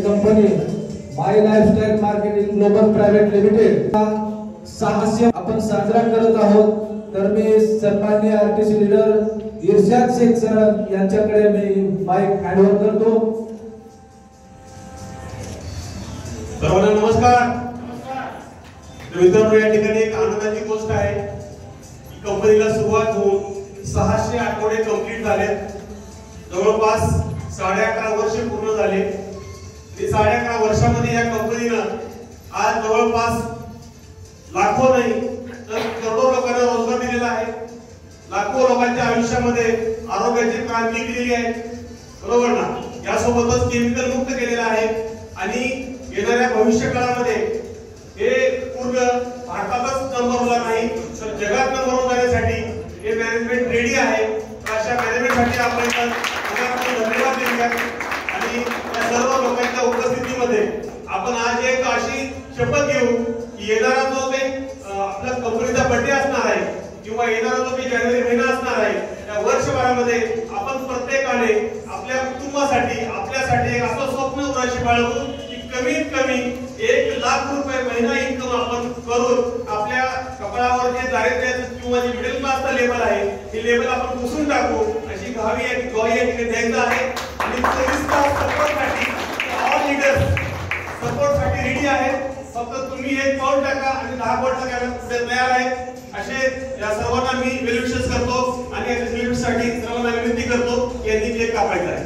Company my lifestyle marketing global private limited 600 आपण साजरा करत आहोत। तर मी सन्माननीय RTC leader Irshad Shaikh sir यांच्याकडे मी माईक हँडओव्हर करतो। सर्वांना नमस्कार। मित्रांनो, या ठिकाणी एक आनंदाची गोष्ट आहे की कंपनीला सुरुवात होऊन 600 आठवडे कंप्लीट झाले। जवळपास 11.5 वर्ष पूर्ण झाले। 11.5 वर्षामध्ये या कंपनीनं आज जवळपास लाखो नाही तर करोडो लोकांना रोजगार दिलेला आहे। लाखो लोकांच्या आयुष्यामध्ये आरोग्याची क्रांती केलेली आहे, बरोबर ना। यासोबतच केमिकल मुक्त केलेला आहे आणि येणाऱ्या भविष्य काळामध्ये हे पूर्ण भारतातच नंबर 1 नाही तर जगात नंबर 1 जाण्यासाठी हे मॅनेजमेंट रेडी आहे। अशा मॅनेजमेंटसाठी आपण धन्यवाद देऊया आणि या सर्व लोकांच्या उपस्थितीमध्ये आपण आज एक अशी शपथ घेऊ की येणारा जो काही आपल्या कंपनीचा बर्थडे असणार आहे किंवा येणारा जो काही जानेवारी महिना असणार आहे या वर्षभरामध्ये आपण प्रत्येकाने आपल्या कुटुंबासाठी आपल्यासाठी एक असं स्वप्न उराशी बाळगू की कमीत कमी 1 लाख रुपये महिना इन्कम आपण करून आपल्या कपाळावर जे दारिद्र्याचं किंवा जे मिडल क्लासचं लेवल आहे हे लेवल आपण पुसून टाकू अशी ग्वाही या ठिकाणी द्यायचं आहे। आणि सपोर्टसाठी ऑल लीडर्स सपोर्टसाठी रेडी आहेत। फक्त तुम्ही 1 पाऊल टाका आणि 10 पाऊल टाकायला पुढे तयार आहेत असे या सर्वांना मी वेल विशेस करतो आणि या सेलिब्रेशनसाठी सर्वांना विनंती करतो की यांनी केक कापायचा आहे।